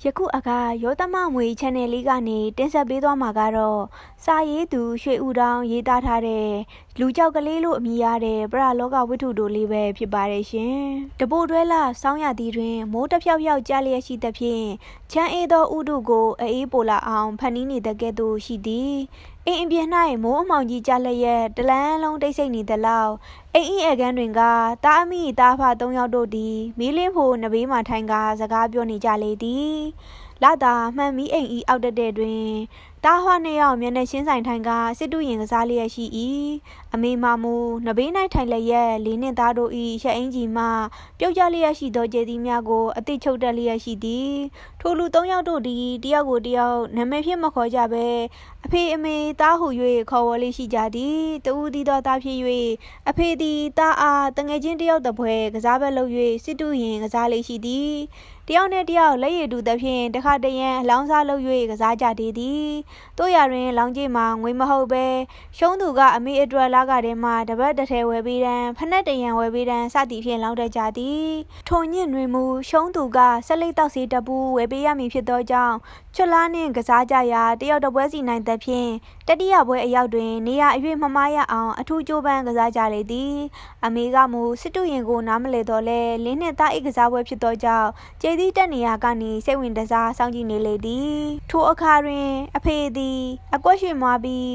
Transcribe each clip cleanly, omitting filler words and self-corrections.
ယခုအခါရောသမမွေ channel လေးကနေတင်ဆက်ပေးသွားမှာကတော့စာရေးသူရွှေဦးတောင်ရေးသားထားတဲ့လူကြောက်ကလေးလို့အမည်ရတဲ့ပရလောကဝတ္ထုတိုလေးပဲဖြစ်ပါတယ်ရှင်။တပိုတွဲလာဆောင်းရသည်တွင်မိုးတစ်ဖြောက်ဖြောက်ကြားလျက်ရှိသဖြင့်ချမ်းအေးသောဥဒုကိုအေးပိုလာအောင်ဖန်တီးနေတဲ့ကဲ့သို့ရှိသည်။အိမ်အပြင်၌မိုးအမှောင်ကြီးကြားလျက်တလန်းလုံးတိတ်ဆိတ်နေသလောက်အိမ်အေကန်းတွင်ကတားအမိတားဖ၃ယောက်တို့သည်မီးလင်းဖို့နဘေးမှထိုင်ကစကားပြောနေကြလေသည်။လာတာမှန်မီအိမ်ဤအောက်တက်တဲ့တွင်တားဟွားနှစ်ယောက်မျက်နှာရှင်းဆိုင်ထိုင်ကစစ်တူရင်ကစားလျက်ရှိ၏အမေမမူနဘေး၌ထိုင်လျက်လေးနှင့်သားတို့၏ရှက်အင်ကြီးမှပြုတ်ကျလျက်ရှိသောကျေးသီးများကိုအသိချုပ်တက်လျက်ရှိသည်ထိုလူ၃ယောက်တို့သည်တယောက်ကိုတယောက်နာမည်ဖြင့်မခေါ်ကြဘဲအဖေအမေသားဟု၍ခေါ်ဝေါ်လေးရှိကြသည်တဦးသည်သောသားဖြစ်၍အဖေသည်သားအားတငယ်ချင်းတယောက်တပွဲကစားဘက်လုပ်၍စစ်တူရင်ကစားလေးရှိသည်တယောက်နှင့်တယောက်လက်ရည်တူသဖြင့်တခါတရံအလောင်းစားလုပ်၍ကစားကြသေးသည်တို့ရတွင်လောင်းကြီးမှာငွေမဟုတ်ပဲရှုံးသူကအမေအတွက်လာကတည်းမှတပတ်တစ်ထဲဝယ်ပေးတန်းဖက်နှက်တရံဝယ်ပေးတန်းစသည်ဖြင့်လောင်းတတ်ကြသည်ထိုညစ်တွင်မူရှုံးသူကဆက်လိတ်တောက်စီတပူဝယ်ပေးရမည်ဖြစ်သောကြောင့်ချွတ်လားနှင့်ကစားကြရာတယောက်တစ်ပွဲစီနိုင်သဖြင့်တတိယပွဲအရောက်တွင်နေရာအရွေ့မမားရအောင်အထူးကြိုးပမ်းကစားကြလေသည်အမေကမူစစ်တူရင်ကိုနားမလဲတော့လဲလင်းနှင့်သားအိတ်ကစားပွဲဖြစ်သောကြောင့်ကျေးသီးတက်နေရာကနေစိတ်ဝင်တစားစောင့်ကြည့်နေလေသည်ထိုအခါတွင်အဖေသည်အကွက်ရွှေ့မွားပြီး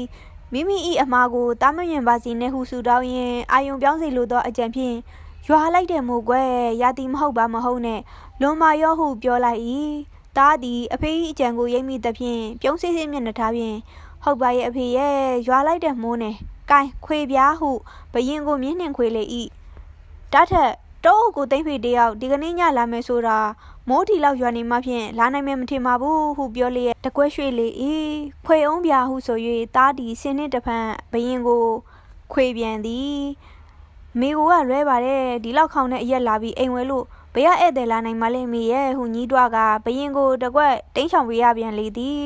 မိမိ၏အမားကိုတားမမြင်ပါစေနှင့်ဟုဆုတောင်းရင်းအာယုံပြောင်းစေလိုသောအကြံဖြင့်ရွာလိုက်တယ်မို့ကွယ်ရာတီမဟုတ်ပါမဟုတ်နဲ့လွန်မာရောဟုပြောလိုက်၏သားသည်အဖေ၏အကြံကိုရိပ်မိသဖြင့်ပြုံးစေးစေးမျက်နှာထားဖြင့်ဟုတ်ပါရဲ့အဖေရဲ့ရွာလိုက်တယ်မိုးနဲ့ကိုင်ခွေပြားဟုဘရင်ကိုမြင်းနှင်ခွေလေ၏တထက်တောအုပ်ကိုသိမ့်ဖေတယောက်ဒီကနေ့ညလာမယ်ဆိုတာမိုးထီလောက်ရွာနေမှဖြင့်လာနိုင်မယ်မထင်ပါဘူးဟုပြောလျက်တကွက်ရွှေ့လေ၏ခွေအောင်ပြာဟုဆို၍သားသည်ဆင်းနှင့်တဖန်ဘရင်ကိုခွေပြန်သည်မိကိုကလွဲပါတယ်ဒီလောက်ခေါင်တဲ့အရက်လာပြီးအိမ်ဝဲလို့ဘယ်ရဧည့်သည်လာနိုင်မလဲမိရဲ့ဟုညီးတွားကဘရင်ကိုတကွက်တင်းချောင်ပေးရပြန်လေသည်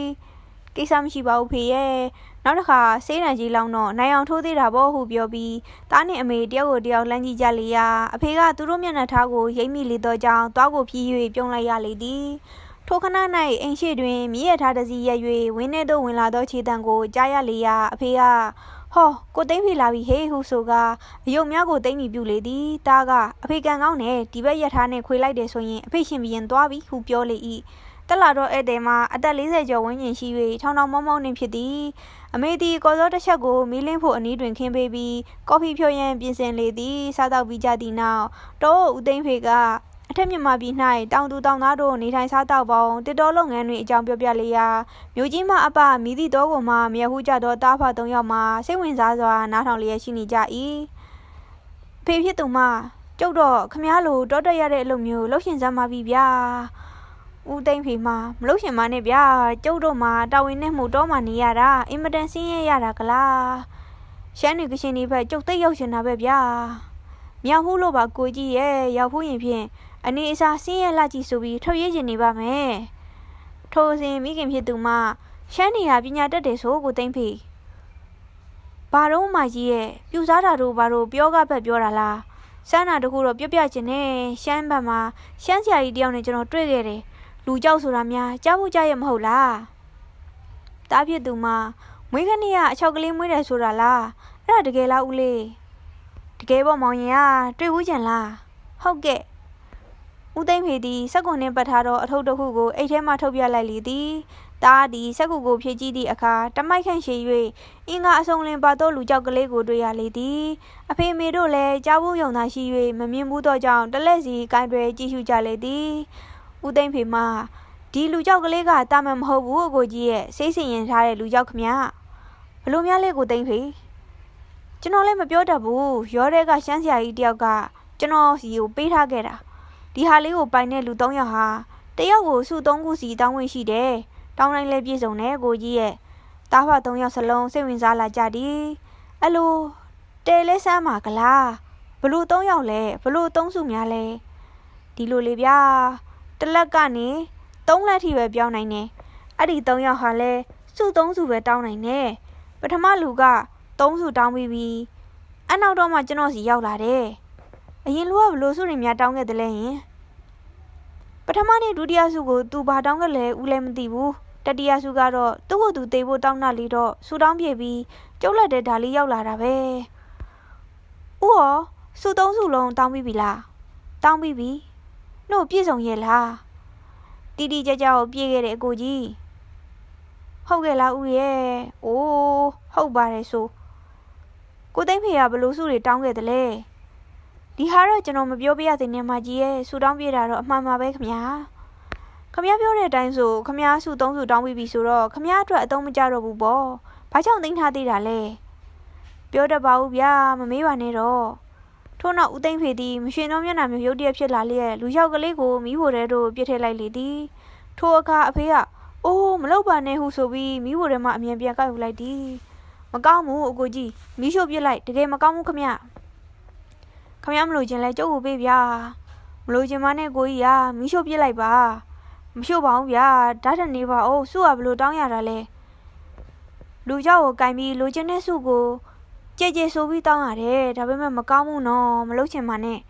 ကိစ္စမရှိပါဘူးဖေရဲ့နောက်တစ်ခါစေးတံကြီးလောင်းတော့နိုင်အောင်ထိုးသေးတာပေါ့ဟုပြောပြီးသားနှင့်အမေတယောက်ကိုတယောက်လမ်းကြည့်ကြလေရာအဖေကသူတို့မျက်နှာထားကိုရိပ်မိလေသောကြောင့်သွားကိုဖြီး၍ပြုံးလိုက်ရလေသည်ထိုခဏ၌အိမ်ရှိတွင်မြည်ရထားတစည်းရက်၍ဝင်းထဲသို့ဝင်လာသောခြေတံကိုကြားရလေရာအဖေကဟောကိုသိမ့်ဖေလာပြီဟေးဟုဆိုကအယုံများကိုသိမ့်မိပြုလေသည်သားကအဖေကန်ကောင်းနဲ့ဒီဘက်ရထားနဲ့ခွေလိုက်တယ်ဆိုရင်အဖေရှင်ဘရင်သွားပြီဟုပြောလေ၏တက်လာတော့ဧည့်သည်မှာအသက်40ကျော်ဝန်းကျင်ရှိ၍ထောင်ထောင်မောင်းမောင်းနှင့်ဖြစ်သည်အမေသည်ကော်စောတစ်ချက်ကိုမီးလင်းဖို့အနီးတွင်ခင်းပေးပြီးကော်ဖီဖြိုရန်ပြင်ဆင်လေသည်စားတော့ပြီးကြသည့်နောက်တောဦးသိန်းဖေကအထက်မြန်မာပြည်၌တောင်သူတောင်သားတို့နေထိုင်စားတော့ပေါင်းတစ်တော်လုပ်ငန်းတွင်အကြောင်းပြောပြလေရာမြို့ကြီးမှအပမိသည့်တော်ကိုမှမရဟုကြသောတားဖ၃ယောက်မှစိတ်ဝင်စားစွာနားထောင်လျက်ရှိနေကြ၏ဖေဖြစ်သူမှကျုပ်တော့ခမားလိုတောတက်ရတဲ့အလုပ်မျိုးလှုပ်ရှင်စမ်းပါပြီဗျာဦးသိန်းဖေမှမလို့ရှင်မနဲ့ဗျာကျုပ်တို့မှာတာဝန်နဲ့မှုတော့မှနေရတာအင်မတန်ဆင်းရဲရတာကလားရှမ်းနေကရှင်ဒီဘက်ကျုပ်သိရောက်ရှင်တာပဲဗျာမြောက်ဟုလို့ပါကိုကြီးရဲ့ရောက်ဖို့ရင်ဖြင့်အနေအစားဆင်းရဲလာကြည့်ဆိုပြီးထုတ်ရည်ကျင်နေပါမယ်ထိုစဉ်မိခင်ဖြစ်သူမှရှမ်းနေဟာပညာတတ်တယ်ဆိုကိုသိန်းဖေဘာတော့မှကြီးရဲ့ပြူစားတာတို့ဘာလို့ပြောကဘက်ပြောတာလားစမ်းတာတခုတော့ပြချင်နဲ့ရှမ်းဘက်မှာရှမ်းဆရာကြီးတယောက်နဲ့ကျွန်တော်တွေ့ခဲ့တယ်လူကြောက်ဆိုတာများကြားဖို့ကြားရမဟုတ်လားတားဖြစ်သူမှမွေးခနေ့ကအချောက်ကလေးမွေးတယ်ဆိုတာလားအဲ့ဒါတကယ်လားဦးလေးတကယ်ပေါ့မောင်ရင်ကတွေ့ဘူးကြင်လားဟုတ်ကဲ့ဦးသိမ့်ဖေသည်စက်ကွန်နှင့်ပတ်ထားသောအထုပ်တစ်ခုကိုအိတ်ထဲမှထုတ်ပြလိုက်လေသည်တားသည်စက်ကူကိုဖြည့်ကြည့်သည့်အခါတမိုက်ခန့်ရှည်၍အင်္ဂါအစုံလင်ပါသောလူကြောက်ကလေးကိုတွေ့ရလေသည်အဖေမေတို့လည်းကြားဖို့ယုံသာရှိ၍မမြင်ဘူးသောကြောင့်တလက်စီကိုင်းတွယ်ကြည့်ရှုကြလေသည်ဦးသိမ့်ဖေမှဒီလူကြောက်ကလေးကတာမန်မဟုတ်ဘူးအကိုကြီးရဲ့စိတ်ဆင်ရင်ထားတဲ့လူကြောက်ခမဘလို့များလဲကိုသိမ့်ဖေကျွန်တော်လည်းမပြောတတ်ဘူးရောတဲ့ကရှမ်းဆရာကြီးတယောက်ကကျွန်တော်စီကိုပေးထားခဲ့တာဒီဟာလေးကိုပိုင်တဲ့လူ၃ယောက်ဟာတယောက်ကိုစု၃ခုစီတောင်းဝင်ရှိတယ်တောင်းတိုင်းလည်းပြည့်စုံတယ်ကိုကြီးရဲ့တားဖ၃ယောက်စလုံးစိတ်ဝင်စားလာကြသည်အဲ့လိုတဲလဲဆမ်းပါကလားဘလို့၃ယောက်လဲဘလို့၃စုများလဲဒီလိုလေဗျာတလက်ကနေ3လက်ထိပဲပြောင်းနိုင်တယ်အဲ့ဒီ3ယောက်ဟာလဲစု3စုပဲတောင်းနိုင်တယ်ပထမလူက3စုတောင်းပြီးပြီအနောက်တော့မှကျွန်တော်စီရောက်လာတယ်အရင်လူကဘလို့စုတွေများတောင်းခဲ့တယ်လဲယင် ပထမနေ့ဒုတိယစုကိုသူဘာတောင်းကလေးဦးလည်းမသိဘူးတတိယစုကတော့သူ့ကိုသူတေးဖို့တောင်းတာလေးတော့ဆူတောင်းပြေပြီးကျုပ်လက်တဲ့ဒါလေးရောက်လာတာပဲဦးရောစုသုံးစုလုံးတောင်းပြီးပြီလားတောင်းပြီးပြီနှုတ်ပြည့်စုံရဲ့လားတီတီကြကြကိုပြေးခဲ့တဲ့အကိုကြီးဟုတ်ကဲ့လားဦးရဲ့အိုးဟုတ်ပါတယ်ဆိုကိုသိန်းဖေကဘလို့စုတွေတောင်းခဲ့တယ်လေဒီဟာတော့ကျွန်တော်မပြောပြရသေးနဲ့မကြီးရဲ့ဆူတောင်းပြေးတာတော့အမှန်ပါပဲခင်ဗျာပြောတဲ့အတိုင်းဆိုခမစုသုံးစုတောင်းပြီးပြီဆိုတော့ခမအတွက်အသုံးမကျတော့ဘူးပေါ့ဘာကြောင့်သိမ်းထားသေးတာလဲပြောတတ်ပါဦးဗျာမမေးပါနဲ့တော့ထို့နောက်ဦးသိန်းဖေသည်မရှင်သောမျက်နှာမျိုးရုတ်တရက်ဖြစ်လာလျက်လူရောက်ကလေးကိုမိဖို့တဲ့တို့ပြစ်ထည့်လိုက်လေသည်ထိုအခါအဖေကအိုးမလုပ်ပါနဲ့ဟုဆိုပြီးမိဖို့တဲ့မှအမြင်ပြန်ကောက်ယူလိုက်သည်မကောင်းဘူးအကိုကြီးမိရှို့ပြစ်လိုက်တကယ်မကောင်းဘူးခမမလို့ခြင်းလဲကျုပ်ကိုပေးဗျာမလို့ခြင်းမနဲ့ကိုကြီးကမိရှို့ပြစ်လိုက်ပါမရှို့ပါဘူးဗျာဓာတ်ထနေပါဦးစုကဘလို့တောင်းရတာလဲလူเจ้าကိုကင်ပြီးလိုချင်တဲ့စုကိုကြဲကြဲဆိုပြီးတောင်းရတယ်ဒါပေမဲ့မကောင်းဘူးနော်မလုပ်ချင်ပါနဲ့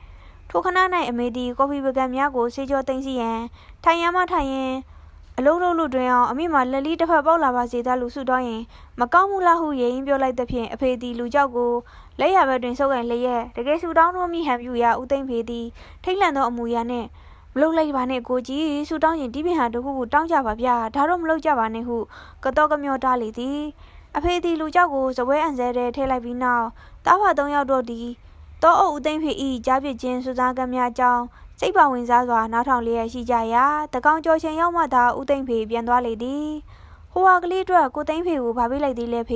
ထိုခဏ၌အမေသည်ကော်ဖီပကံများကိုဆေးကြောသိမ်းစီရန်ထိုင်ရမှထိုင်ရင်အလုံးလုံးလို့တွင်အောင်အမေမှလက်လီတစ်ဖက်ပေါက်လာပါစေသားလူစုတောင်းရင်မကောင်းဘူးလားဟုရင်ပြောလိုက်သဖြင့်အဖေသည်လူเจ้าကိုလက်ရဘက်တွင်ဆုပ်ကန်လျက်တကယ်စုတောင်းတော်မိဟန်ပြူရာဦးသိန်းဖေသည်ထိတ်လန့်သောအမူအရာနှင့်မလုပ်လိုက်ပါနဲ့ကိုကြီးဆူတောင်းရင်ဒီပင်ဟာတခုခုတောင်းကြပါဗျာဒါတော့မလုပ်ကြပါနဲ့ဟုကတော့ကမျောတားလေသည်အဖေသည်လူเจ้าကိုစပွဲအန်ဆဲထဲထည့်လိုက်ပြီးနောက်တားဖ3ယောက်တော့သည်တောအုပ်ဦးသိန်းဖေ၏ကြားပြစ်ခြင်းစူးစမ်းကမ်းများအကြောင်းစိတ်ပါဝင်စားစွာနားထောင်လျက်ရှိကြရာတကောင်ကျော်ချိန်ရောက်မှသာဦးသိန်းဖေပြန်သွားလေသည်ဟိုဟာကလေးအတွက်ကိုသိန်းဖေကိုဗာပေးလိုက်သေးလဲဖ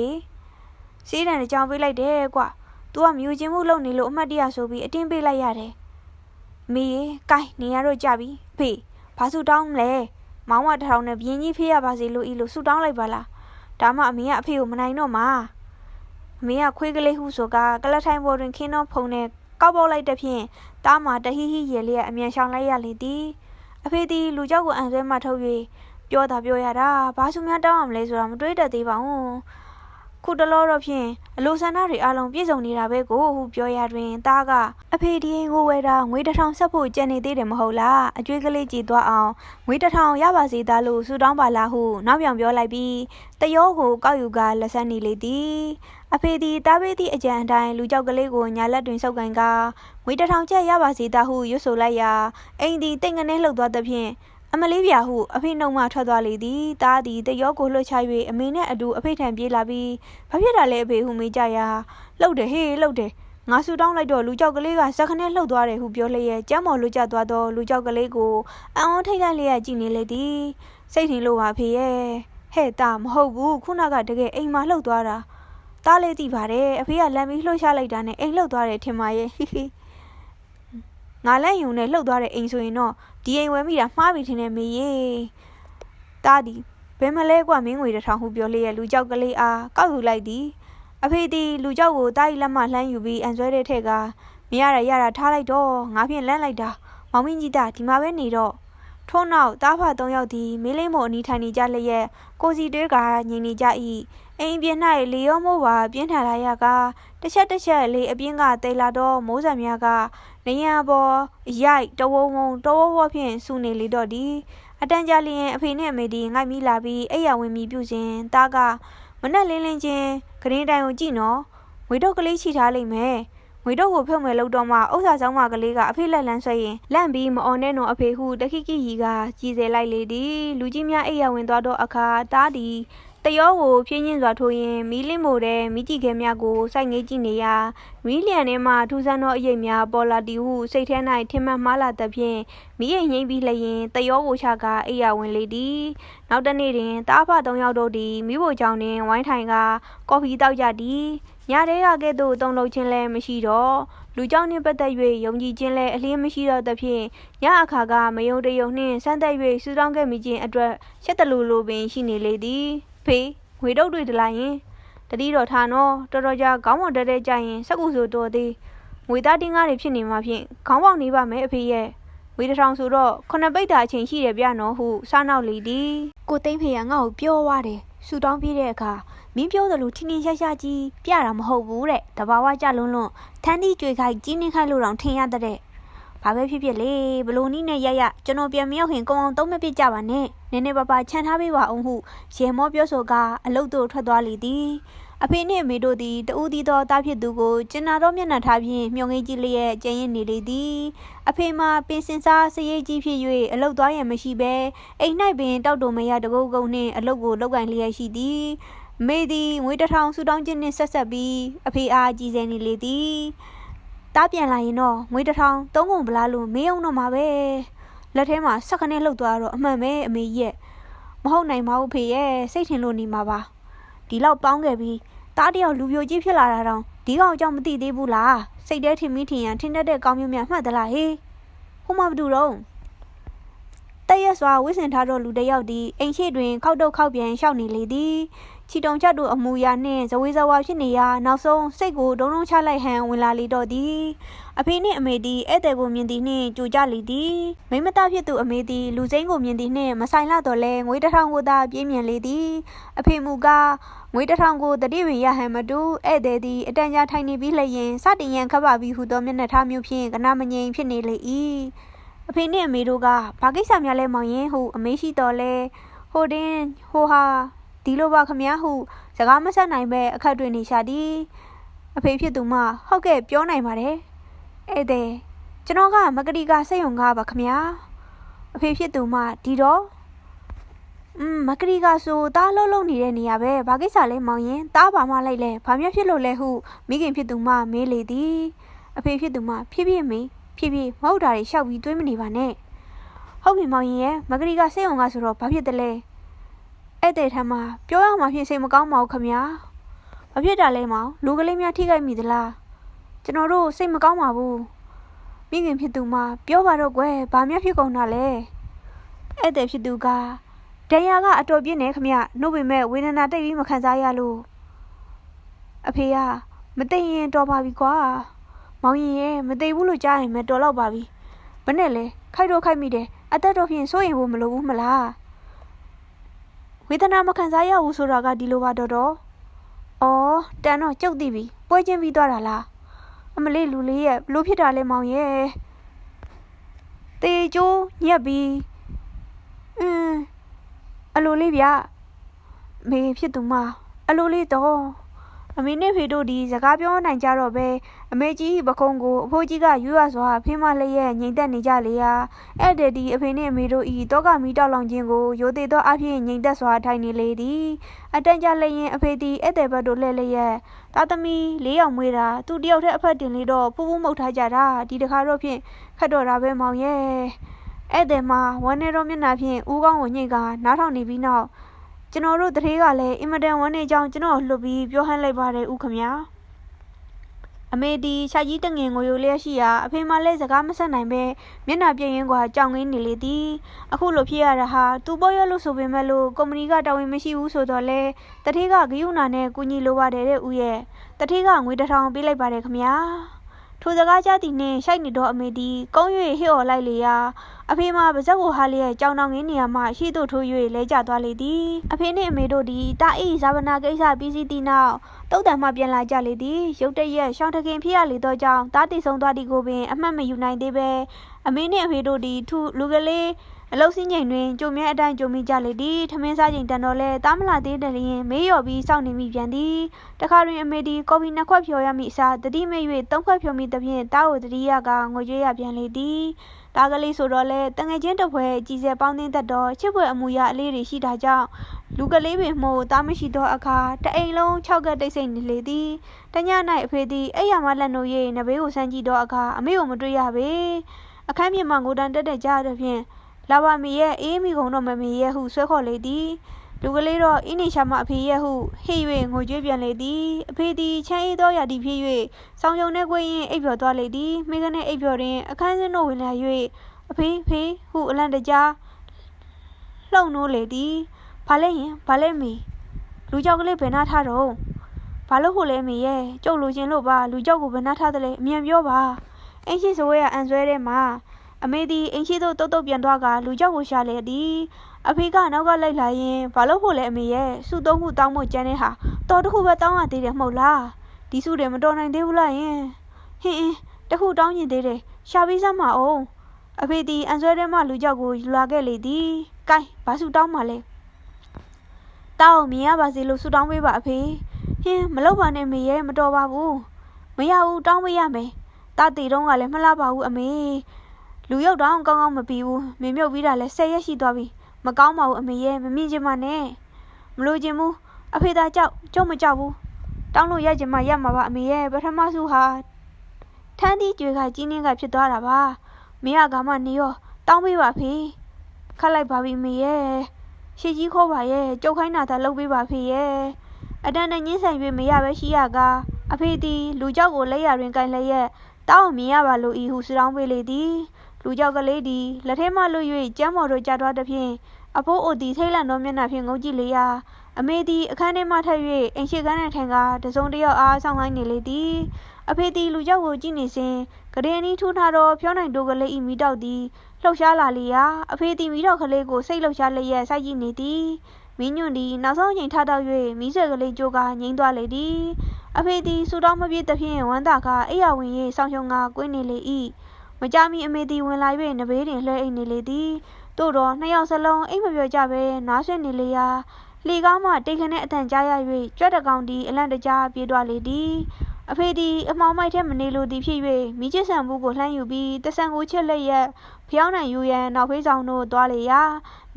ေစီးတန်တစ်ကြောင်ပေးလိုက်တယ်ကွာသူကမြူချင်းမှုလုပ်နေလို့အမှတ်တရဆိုပြီးအတင်းပေးလိုက်ရတယ်မေကိုင်းနေရတော့ကြပြီဖေဘာဆူတောင်းမလဲမောင်ကတစ်ထောင်နဲ့ပြင်းကြီးဖေးရပါစေလို့ဤလို့ဆူတောင်းလိုက်ပါလားဒါမှအမေကအဖေကိုမနိုင်တော့မှာအမေကခွေးကလေးဟုဆိုကကလထိုင်ပေါ်တွင်ခင်းတော့ဖုံနဲ့ကောက်ပေါက်လိုက်တဲ့ဖြင့်တားမှာတဟိဟိရဲလျက်အမြန်ရှောင်လိုက်ရလေသည်အဖေသည်လူเจ้าကိုအန်ဆွဲမှထုတ်၍ပြောရတာဘာစုများတောင်းရမလဲဆိုတာမတွေးတတ်သေးပါဘူးခုတလောတော့ဖြင့်အလိုဆန္ဒတွေအလုံးပြည့်စုံနေတာပဲကိုဟုပြောရတွင်သားကအဖေဒီအိမ်ကိုဝယ်တာငွေ1000ဆက်ဖို့ကြံနေသေးတယ်မဟုတ်လားအကျွေးကလေးကြည်သွားအောင်ငွေ1000ရပါစေသားလို့ဆူတောင်းပါလားဟုနောက်ပြောင်ပြောလိုက်ပြီးတယောကိုကောက်ယူကလက်ဆက်နေလေသည်အဖေသည်တားပေးသည့်အကြံအတိုင်းလူကြောက်ကလေးကိုညာလက်တွင်ဆုပ်ကန်ကငွေ1000ကျပ်ရပါစေသားဟုရွတ်ဆိုလိုက်ရာအိမ်သည်တိတ်ငနေလှုပ်သွားသဖြင့်အမလေးပြဟုအဖေနှုံမှထွက်သွားလေသည်တားသည်တယောကိုလှုပ်ချ၍အမေနဲ့အတူအဖေထံပြေးလာပြီးဘာဖြစ်တာလဲအဖေဟုမေးကြရာလှုပ်တယ်ဟေးလှုပ်တယ်ငါဆူတောင်းလိုက်တော့လူကြောက်ကလေးကစက်ခနဲ့လှုပ်သွားတယ်ဟုပြောလျက်ကျမ်းမော်လွတ်ကျသွားသောလူကြောက်ကလေးကိုအံ့ဩထိတ်လန့်လျက်ကြည့်နေလေသည်စိတ်ထင်လို့ပါဖေရဲ့ဟဲ့တာမဟုတ်ဘူးခုနကတကယ်အိမ်မှာလှုပ်သွားတာတားလေးသိပါတယ်အဖေကလမ်းပြီးလှုပ်ရှားလိုက်တာနဲ့အိမ်လှုပ်သွားတယ်ထင်ပါရဲ့ဟိဟိငါလက်ယုံနဲ့လှုပ်သွားတဲ့အိမ်ဆိုရင်တော့ဒီအိမ်ဝယ်မိတာမှားပြီထင်တယ်မေရေတားသည်ဘယ်မလဲကွာမင်းငွေ1000ဟုပြောလျက်လူကြောက်ကလေးအားကောက်ယူလိုက်သည်အဖေသည်လူကြောက်ကိုတားဤလက်မှလှမ်းယူပြီးအန်ဆွဲတဲ့ထက်ကမရတာထားလိုက်တော့ငါဖြင့်လန့်လိုက်တာမောင်မင်းကြီးတာဒီမှာပဲနေတော့ထို့နောက်တားဖ3ယောက်သည်မင်းလေးမို့အနီးထိုင်နေကြလျက်ကိုစီတွဲကငြိမ်နေကြ၏အိမ်ပြင်၌လေရောမိုးပါပြင်းထန်လာရကတစ်ချက်လေအပြင်းကတဲလာတော့မိုးစံများကနေရပေါ်ရိုက်တဝုံဖြင့်စူနေလေတော့သည်အတန်ကြာလျင်အဖေနှင့်အမေသည်ငိုက်မိလာပြီးအိယာဝင်မိပြုစဉ်တားကမနဲ့လင်းချင်းဂရင်းတိုင်ကိုကြည့်နော်ငွေတော့ကလေးချီထားလိမ့်မယ်ငွေတော့ကိုဖြုတ်မယ်လို့တော့မှဥစ္စာဆောင်မကလေးကအဖေလက်လန်းဆွဲရင်လန့်ပြီးမအော်နဲ့နော်အဖေဟုတခိကိရီကကြီးစေလိုက်လေသည်လူကြီးများအိယာဝင်သွားတော့အခါတားသည်တယောကိုဖြင်းညင်းစွာထိုးရင်မီးလင်းမို့တဲ့မိကြည့်ခဲများကိုစိုက်ငေးကြည့်နေရာမီးလျံထဲမှထူးဆန်းသောအရိပ်များပေါ်လာသည်ဟုစိတ်ထဲ၌ထင်မှတ်မှားလာသဖြင့်မီးရိပ်ငိမ့်ပြီးလျင်တယောကိုချကအိယာဝင်လေသည်နောက်တနေ့တွင်တားဖ3ယောက်တို့သည်မိဖို့ကြောင့်တွင်ဝိုင်းထိုင်ကကော်ဖီတောက်ကြသည်ညတဲကကဲ့သို့တုံလုံးချင်းလည်းမရှိတော့လူကြောင့်နှင့်ပတ်သက်၍ယုံကြည်ခြင်းလည်းအလင်းမရှိတော့သဖြင့်ညအခါကမယုံတယုံနှင့်ဆန်းသက်၍စူးတောင်းခဲ့မိခြင်းအတွက်ရှက်တလူလိုပင်ရှိနေလေသည်ဖေငွေတုတ်တွေတလားရင်တတိတော်ထားနော်တော်တော်ကြာခေါင်းပေါ်တက်ကြရင်စက်ကူဆိုတော်သေးငွေသားတင်းကားတွေဖြစ်နေမှဖြင့်ခေါင်းပေါက်နေပါမယ်အဖေရဲ့ငွေ1000ဆိုတော့9ပိတ်တာအချိန်ရှိတယ်ဗျနော်ဟုစားနောက်လေသည်ကိုသိန်းဖေကငါ့ကိုပြောသွားတယ်ဆူတောင်းပြတဲ့အခါမင်းပြောသလိုထင်းထင်းရှားရှားကြီးပြတာမဟုတ်ဘူးတဲ့တဘာဝကြလွန်းထန်းသီးကြွေခိုက်ကြီးနှင်းခိုက်လို့တောင်ထင်ရတဲ့ ဘာပဲဖြစ်ဖြစ်လေဘလို့နီးနဲ့ရကျွန်တော်ပြန်မရောက်ခင်ကုံအောင်သုံးမပစ်ကြပါနဲ့နည်းနည်းပါးပါးချန်ထားပေးပါအောင်ဟုရေမောပြောဆိုကအလုတ်တို့ထွက်သွားလေသည်အဖေနှင့်အမေတို့သည်တူးသီးသောတားဖြစ်သူကိုကျင်နာတော့မျက်နှာထားဖြင့်မျှော်ငိတ်ကြည့်လျက်ကျန်ရင်နေလေသည်အဖေမှာပင်စင်စားစရိတ်ကြီးဖြစ်၍အလုတ်သွားရန်မရှိဘဲအိမ်၌ပင်တောက်တုံမရတကုတ်ကုန်းနှင့်အလုတ်ကိုလောက်ကင်လျက်ရှိသည်မေသည်ငွေ1000ဆူတောင်းခြင်းနှင့်ဆက်ပြီးအဖေအားကြည်စဲနေလေသည်တားပြန်လာရင်တော့ငွေ1000သုံးကုန်ပလားလို့မေးအောင်တော့မှာပဲလက်ထဲမှာဆက်ခနဲ့လှုပ်သွားတော့အမှန်ပဲအမေကြီးရဲ့မဟုတ်နိုင်ပါဘူးဖေရဲ့စိတ်ထင်လို့နေမှာပါဒီလောက်ပေါင်းခဲ့ပြီးတားတယောက်လူပြိုကြီးဖြစ်လာတာတော့ဒီကောင်အကြောင်းမသိသေးဘူးလားစိတ်ထဲထင်မိထင်ရန်ထင်တတ်တဲ့ကောင်းမျိုးများမှတ်သလားဟေးဟိုမှာဘသူတော့တရက်စွာဝိစင်ထားတော့လူတစ်ယောက်ဒီအိမ်ရှိတွင်ခောက်တုတ်ခောက်ပြန်ရှောက်နေလေသည်ချီတုံချက်တို့အမူအရာနှင့်ဇဝေဇဝါဖြစ်နေရာနောက်ဆုံးစိတ်ကိုဒုံဒုံချလိုက်ဟန်ဝင်လာလေတော့သည်အဖေနှင့်အမေသည်ဧည့်သည်ကိုမြင်သည်နှင့်ကြိုကြလေသည်မိမသားဖြစ်သူအမေသည်လူစိမ်းကိုမြင်သည်နှင့်မဆိုင်လာတော့လဲငွေ1000ကိုသာပြေးမြင်လေသည်အဖေမူကားငွေ1000ကိုတတိပင်ရဟန်မတူဧည့်သည်သည်အတန်ကြာထိုင်နေပြီးလျင်စတင်ရန်ခပ်ပါပြီးဟူသောမျက်နှာထားမျိုးဖြင့်ကနာမငြိမ်ဖြစ်နေလေ၏အဖေနှင့်အမေတို့ကဘာကိစ္စများလဲမောင်ရင်ဟုအမေရှိတော်လဲဟိုတင်းဟိုဟာဒီလိုပါခမဟုစကားမဆက်နိုင်ပဲအခက်တွင်နေရှာသည်အဖေဖြစ်သူမှဟုတ်ကဲ့ပြောနိုင်ပါတယ်ဧည့်သည်ကျွန်တော်ကမကတိကစိတ်ယုံကားပါခမအဖေဖြစ်သူမှဒီတော့မကတိကဆိုတားလုံးနေတဲ့နေရာပဲဘာကိစ္စလဲမောင်ရင်တားပါမလိုက်လဲဘာများဖြစ်လို့လဲဟုမိခင်ဖြစ်သူမှမေးလေသည်အဖေဖြစ်သူမှဖြည်းဖြည်းမေးဖြည်းဖြည်းမဟုတ်တာတွေရှောက်ပြီးတွေးမနေပါနဲ့ဟုတ်ပြီမောင်ရင်ရဲ့မကတိကစိတ်ယုံကားဆိုတော့ဘာဖြစ်တယ်လဲဧည့်သည်ထမ်းမှာပြောရမှာဖြစ်စိတ်မကောင်းပါဘူးခမဘာဖြစ်တာလဲမောင်လူကလေးများထိခိုက်မိသလားကျွန်တော်တို့စိတ်မကောင်းပါဘူးမိခင်ဖြစ်သူမှပြောပါတော့ကွယ်ဘာများဖြစ်ကုန်တာလဲဧည့်သည်ဖြစ်သူကဒဏ်ရာကအတော်ပြင်းနေခမနှုတ်ပေမဲ့ဝေဒနာတိတ်ပြီးမခံစားရလို့အဖေကမသိရင်တော်ပါပြီကွာမောင်ရင်ရဲ့မသိဘူးလို့ကြားရင်မတော်တော့ပါပြီဘယ်နဲ့လဲခိုက်တော့ခိုက်မိတယ်အသက်တော့ဖြင့်စိုးရင်ဖို့မလိုဘူးမလားဝေဒနာမခံစားရဘူးဆိုတာကဒီလိုပါတော့အော်တန်တော့ကြုတ်သိပြီပွဲချင်းပြီးသွားတာလားအမလေးလူလေးရဲ့ဘလို့ဖြစ်တာလဲမောင်ရဲ့တေကျိုးညက်ပြီးအလိုလေးဗျမေဖြစ်သူမအလိုလေးတော့အမေနဲ့ဖေတို့ဒီစကားပြောနိုင်ကြတော့ပဲအမေကြီးပခုံးကိုအဖိုးကြီးကယူရစွာဖင်းမလေးရဲ့ငိမ့်သက်နေကြလေရာအဲ့တဲ့ဒီအဖေနဲ့အမေတို့ဤတောကမီတောက်လောင်ခြင်းကိုရိုသေသောအဖြစ်ငိမ့်သက်စွာထိုင်နေလေသည်အတန်ကြာလျင်အဖေသည်အဲ့တဲ့ဘက်တို့လှဲ့လျက်သားသမီး၄ယောက်မွေးတာသူတယောက်တည်းအဖက်တင်လေးတော့ဖူးဖူးမှုတ်ထားကြတာဒီတခါတော့ဖြင့်ခတ်တော့တာပဲမောင်ရဲ့ဧည့်သည်မှာဝမ်းနေတော့မျက်နှာဖြင့်ဦးကောင်းကိုညှိကနားထောင်နေပြီးနောက်ကျွန်တော်တို့တထေးကလည်းအင်မတန်ဝမ်းနေကြောင်းကျွန်တော်လှုပ်ပြီးပြောဟန်းလိုက်ပါတယ်ဦးခမအမေဒီခြာကြီးတငင်ကိုရိုလျက်ရှိရာအဖေမလည်းစကားမဆက်နိုင်ပဲမျက်နှာပြည့်ရင်းကကြောင်ငင်းနေလေသည်အခုလိုဖြစ်ရတာဟာသူပေါ်ရလို့ဆိုပေမဲ့လို့ကုမ္ပဏီကတာဝန်မရှိဘူးဆိုတော့လေတထေးကဂယုဏနဲ့ကူညီလိုပါတယ်တဲ့ဦးရဲ့တထေးကငွေ1000ပေးလိုက်ပါတယ်ခမထိုစကားကြားသည်နှင့်ရှိုက်နေတော့အမေသည်ကုန်း၍ဟစ်အော်လိုက်လေရာအဖေမှာပါဇက်ကိုဟာလျက်ကြောင်တောင်ငင်းနေရာမှရှိသို့ထိုး၍လဲကျသွားလေသည်အဖေနှင့်အမေတို့သည်တာအိဇာဗနာကိစ္စပြီးစီးသည့်နောက်တုတ်တံမှပြန်လာကြလေသည်ရုတ်တရက်ရှောင်းတခင်ဖြစ်ရလေသောကြောင့်တားတိဆုံသွားသည်ကိုပင်အမှတ်မယူနိုင်သေးပဲအမေနှင့်အဖေတို့သည်လူကလေးအလုတ်စင်းချိန်တွင်ကြုံမြဲအတိုင်းကြုံမိကြလေသည်ထမင်းစားချိန်တန်တော့လဲတားမလာသေးတယ်လျင်မေးလျော်ပြီးစောင့်နေမိပြန်သည်တခါတွင်အမေသည်ကော်ဖီ2ခွက်ဖြော်ရမည့်အစားတတိမဲ့၍3ခွက်ဖြော်မိသဖြင့်တားကိုတတိယကငွေကြွေးရပြန်လေသည်တားကလေးဆိုတော့လဲတငယ်ချင်းတစ်ဖွဲကြီးစဲပေါင်းသိမ်းတတ်တော့ချစ်ဖွယ်အမူအရာအလေးတွေရှိတာကြောင့်လူကလေးပင်မို့တားမရှိသောအခါတအိမ်လုံး6ကက်တိတ်ဆိတ်နေလေသည်တည၌အဖေသည်အိယာမလက်နို၍နဘေးကိုဆန်းကြည့်သောအခါအမေကိုမတွေ့ရပေအခန်းပြင်မှငိုတန်တက်ကြတဲ့ဖြင့်လာပါမီရဲ့အေးမိကုန်တော့မမီရဲ့ဟုဆွဲခေါ်လေသည်လူကလေးတော့အင်းနေရှာမအဖေရဲ့ဟုဟိ၍ငိုကြွေးပြန်လေသည်အဖေသည်ချမ်းအေးသောရာသီဖြစ်၍ဆောင်းကြုံနဲ့ကွေးရင်အိပ်ပျော်သွားလေသည်မိခနဲ့အိပ်ပျော်တွင်အခန်းစင်းတို့ဝင်လာ၍အဖေဟုအလန့်တကြားလှုံနိုးလေသည်ဘာလဲရင်ဘာလဲမီလူကြောက်ကလေးဘယ်နာထားတော့ဘာလို့ဖို့လဲမီရဲ့ကျုပ်လိုချင်လို့ပါလူကြောက်ကိုဘယ်နာထားသလဲအမြန်ပြောပါအင်းရှိစဝဲရအန်ဆွဲထဲမှာအမေသည်အင်းရှိသို့တုတ်ပြန်သွားကလူကြောက်ကိုရှာလေသည်အဖေကနောက်ကလိုက်လာရင်ဘာလို့ဖို့လဲအမေရဲ့စု3ခုတောင်းဖို့ကြမ်းတဲ့ဟာတော်တစ်ခုပဲတောင်းရသေးတယ်မဟုတ်လားဒီစုတယ်မတော်နိုင်သေးဘူးလားယင်ဟင်းတခုတောင်းရင်သေးတယ် ရှာပြီးစမ်းမအောင်အဖေသည်အန်ဆွဲထဲမှလူကြောက်ကိုယူလာခဲ့လေသည်။ကိုင်းဘာစုတောင်းမှလဲ။တောင်းမြင်ရပါစေလို့ဆုတောင်းပေးပါအဖေ။ဟင်းမလုပ်ပါနဲ့မေရဲ့မတော်ပါဘူး။မရဘူးတောင်းပေးရမယ်။တာတီတုံးကလည်းမလှပါဘူးအမေ။လူရုပ်တောင်ကောင်းကောင်းမပြီးဘူး။မင်းမြုပ်ပြီးတာလည်း10 ရက်ရှိသွားပြီ။မကောင်းပါဘူးအမေရဲ့မမြင်ချင်ပါနဲ့။မလို့ချင်ဘူးအဖေသာကြောက်မကြောက်ဘူး။တောင်းလို့ရချင်မှရမှာပါအမေရဲ့ပထမဆုဟာထန်းသီးကြွေကကြီးနှင်းကဖြစ်သွားတာပါ။မင်းကမှနေရောတောင်းပေးပါဖေ။ခတ်လိုက်ပါပြီမေရဲ့ရှေ့ကြီးခေါ်ပါရဲ့ကြုတ်ခိုင်းတာသာလုပ်ပေးပါဖေရဲ့အတန်နဲ့ညှင်းဆန်၍မရပဲရှိရကအဖေသည်လူကြောက်ကိုလက်ရတွင်ကင်လျက်တောင်းမြင်ရပါလို့ဤဟုစတောင်းပေးလေသည်လူကြောက်ကလေးသည်လက်ထဲမှလွတ်၍ကျမ်းမော်တို့ကြာသွားသည်ဖြင့်အဖိုးအိုသည်ထိတ်လန့်သောမျက်နှာဖြင့်ငုံကြည့်လေရာအမေသည်အခန်းထဲမှထပ်၍အိမ်ရှိခန်းထဲထိုင်ကတစုံတစ်ယောက်အားဆောင်ခိုင်းနေလေသည်အဖေသည်လူကြောက်ကိုကြည့်နေစဉ်ကရင်နီးထူထားသောဖြောနိုင်တိုကလေး၏မိတောက်သည်လှုပ်ရှားလာလေရာအဖေသည်မိတောက်ကလေးကိုစိတ်လှုပ်ရှားလျက်စိုက်ကြည့်နေသည်မင်းညွန့်သည်နောက်ဆုံးအချိန်ထတောက်၍မိဆွဲကလေးကြိုးကငိမ့်သွားလေသည်အဖေသည်စူတောင်းမပြည့်သဖြင့်ဝမ်းသာကအိယာဝင်၍ဆောင်းရှုံကကွင်းနေလေ၏မကြမီအမေသည်ဝင်လာ၍နဘေးတွင်လှဲအိမ်နေလေသည်သို့တော့နှစ်ယောက်စလုံးအိမ်မပြောကြဘဲနားဆွနေလေရာလေကားမှတိတ်ခနဲအတန်ကြားရ၍ကြွက်တကောင်သည်အလန့်တကြားပြေးသွားလေသည်အဖေသည်အမောင်မိုက်ထဲမနေလိုသည်ဖြစ်၍မိချစ်ဆန်ဘူးကိုလှမ်းယူပြီးတဆန်ကိုချက်လက်ရက်ဖျောင်းနိုင်ယူရန်နောက်ဖေးဆောင်တို့သွားလေရာ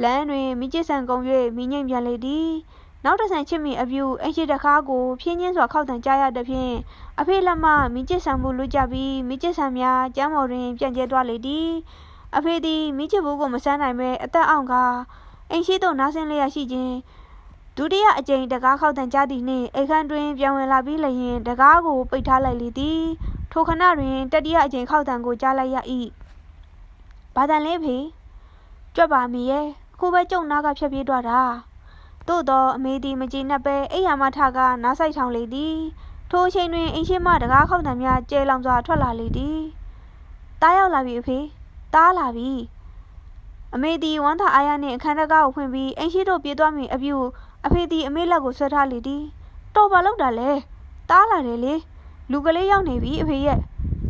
လမ်းတွင်မိချစ်ဆန်ကုန်၍မိငိမ့်ပြန်လေသည်နောက်တဆန်ချစ်မိအပြူအိမ်ရှိတကားကိုဖြင်းချင်းစွာခောက်တန်ကြားရသည်ဖြင့်အဖေလက်မှမိချစ်ဆန်ဘူးလွတ်ကြပြီးမိချစ်ဆန်များကျမ်းမော်တွင်ပြန့်ကျဲသွားလေသည်အဖေသည်မိချစ်ဘူးကိုမဆန်းနိုင်ပဲအသက်အောင်ကအိမ်ရှိသို့နားဆင်းလျက်ရှိခြင်းဒုတိယအကြိမ်တကားခောက်တန်ကြားသည်နှင့်အိမ်ခန်းတွင်ပြန်ဝင်လာပြီးလျင်တကားကိုပိတ်ထားလိုက်လေသည်ထိုခဏတွင်တတိယအကြိမ်ခောက်တန်ကိုကြားလိုက်ရ၏ဘာတန်လဲဖေကြွက်ပါမီရဲ့အခုပဲကျုံနာကဖြတ်ပြေးသွားတာသို့တော့အမေသည်မကြည်နပ်ပဲအိယာမထကနားဆိုင်ထောင်လေသည်ထိုအချိန်တွင်အိမ်ရှိမှတကားခောက်တန်များကျဲလောင်စွာထွက်လာလေသည်တားရောက်လာပြီအဖေတားလာပြီအမေသည်ဝမ်းသာအားရနှင့်အခန်းတကားကိုဖွင့်ပြီးအိမ်ရှိသို့ပြေးသွားမည်အပြူအဖေသည်အမေလက်ကိုဆွဲထားလေသည်တော်ပါလောက်တာလဲတားလာတယ်လေလူကလေးရောက်နေပြီအဖေရဲ့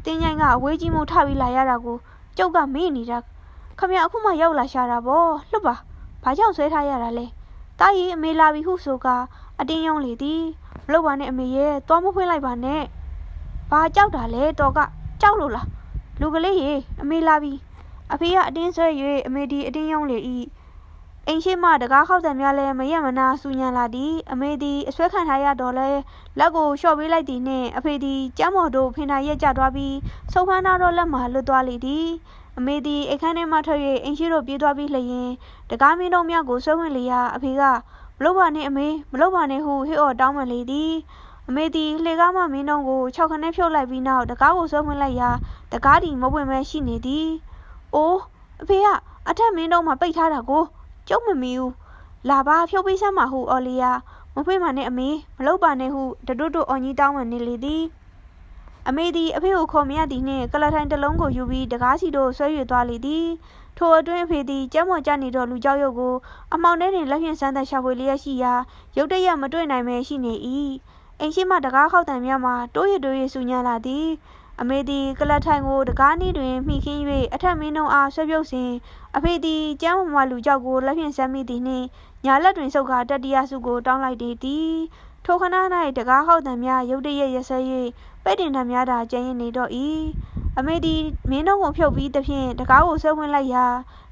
တင်းញိုင်းကအဝေးကြီးမို့ထပြီးလာရတာကိုကျုပ်ကမေ့နေတာခမရအခုမှရောက်လာရှာတာပေါ့လှုပ်ပါဘာကြောင့်ဆွဲထားရတာလဲတားရီအမေလာပြီဟုဆိုကအတင်းယုံလေသည်မလုပ်ပါနဲ့အမေရဲ့သွားမဖွင့်လိုက်ပါနဲ့ဘာကြောက်တာလဲတော်ကကြောက်လို့လားလူကလေးရေအမေလာပြီအဖေကအတင်းဆွဲ၍အမေဒီအတင်းယုံလေ၏အိမ်ရှိမှတကားခောက်တံများလဲမရမနာစူညံလာသည်အမေသည်အဆွဲခံထားရတော့လဲလက်ကိုလျှော့ပေးလိုက်သည်နှင့်အဖေသည်ကျမ်းမော်တို့ဖင်ထားရက်ကျသွားပြီးဆုပ်ဖမ်းထားသောလက်မှလွတ်သွားလေသည်အမေသည်အခန်းထဲမှထွက်၍အိမ်ရှိသို့ပြေးသွားပြီးလျင်တကားမင်းတို့များကိုဆွဲဝင်လေရာအဖေကမလုပ်ပါနဲ့အမေမလုပ်ပါနဲ့ဟုဟစ်အော်တောင်းပန်လေသည်အမေသည်လှေကားမှမင်းတို့ကို6ခနဲဖြုတ်လိုက်ပြီးနောက်တကားကိုဆွဲဝင်လိုက်ရာတကားသည်မပွင့်မဲရှိနေသည်အိုးအဖေကအထက်မင်းတို့မှပိတ်ထားတာကိုကျုပ်မမီဘူးလာပါဖြုတ်ပေးစမ်းပါဟုအော်လီယာမဖွင့်ပါနဲ့အမေမလုပ်ပါနဲ့ဟုတတွတ်တို့အော်ကြီးတောင်းပန်နေလေသည်အမေသည်အဖေကိုခေါ်မရသည်နှင့်ကလထိုင်တစ်လုံးကိုယူပြီးတကားစီတို့ဆွဲ၍သွားလေသည်ထိုအတွင်းအဖေသည်ကျမ်းမော်ကျနေသောလူကြောက်ရုပ်ကိုအမောင်ထဲတွင်လက်ဖြင့်စမ်းသပ်ရှာဖွေလျက်ရှိရာရုတ်တရက်မတွေ့နိုင်ပဲရှိနေ၏အိမ်ရှိမှတကားခောက်တံများမှာတိုးရဆူညံလာသည်အမေသည်ကလထိုင်ကိုတကားနီးတွင်မှီခင်း၍အထက်မင်းတို့အားဆွဲပြုတ်စဉ်အဖေသည်ကျမ်းမော်လူကြောက်ကိုလက်ဖြင့်ဆမ်းမိသည်နှင့်ညာလက်တွင်ဆုပ်ကာတတိယစုကိုတောင်းလိုက်သည်ထိုခဏ၌တကားခောက်တံများရုတ်တရက်ရက်ဆဲ၍ပဲ့တင်ထံများသာကျန်ရင်နေတော့၏အမေသည်မင်းတို့ကိုဖြုတ်ပြီးသဖြင့်တကားကိုဆွဲဝင်လိုက်ရာ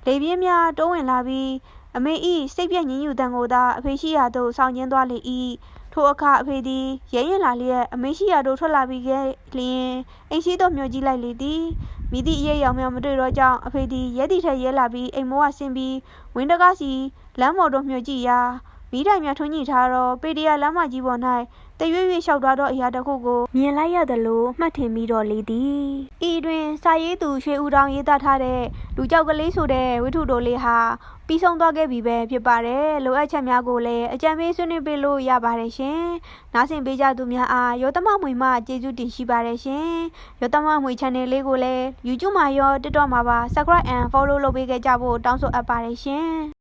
လေပြင်းများတိုးဝင်လာပြီးအမေ၏စိတ်ပြည့်ငြင်းယူတံကိုသာအဖေရှိရာသို့ဆောင်ကျင်းသွားလေ၏ထိုအခါအဖေသည်ရဲရင်လာလျက်အမေရှိရာသို့ထွက်လာပြီးခဲ့လျင်အိမ်ရှိသို့မျှော်ကြည့်လိုက်လေသည်မိသည့်အရေးရောင်များမတွေ့တော့ကြောင်းအဖေသည်ရဲတီထက်ရဲလာပြီးအိမ်မောကဆင်းပြီးဝင်းတကားစီလမ်းပေါ်သို့မျှော်ကြည့်ရာမိတိုင်များထွန်းညှိထားသောပေတရာလမ်းမကြီးပေါ်၌တရွေ့ရွေ့လျှောက်သွားသောအရာတစ်ခုကိုမြင်လိုက်ရသလိုမှတ်ထင်မိတော့လေသည်ဤတွင်စာရေးသူရွှေဦးတောင်ရေးသားထားတဲ့လူကြောက်ကလေးဆိုတဲ့ဝိထုတိုလေးဟာပြီးဆုံးသွားခဲ့ပြီပဲဖြစ်ပါတယ်လိုအပ်ချက်များကိုလည်းအကြံပေးဆွေးနွေးပေးလို့ရပါတယ်ရှင်နားဆင်ပေးကြသူများအားရောသမမွေမှကျေးဇူးတင်ရှိပါတယ်ရှင်ရောသမမွေ channel လေးကိုလည်း YouTube မှာရော TikTok မှာပါ Subscribe and Follow လုပ်ပေးခဲ့ကြဖို့တောင်းဆိုအပ်ပါတယ်ရှင်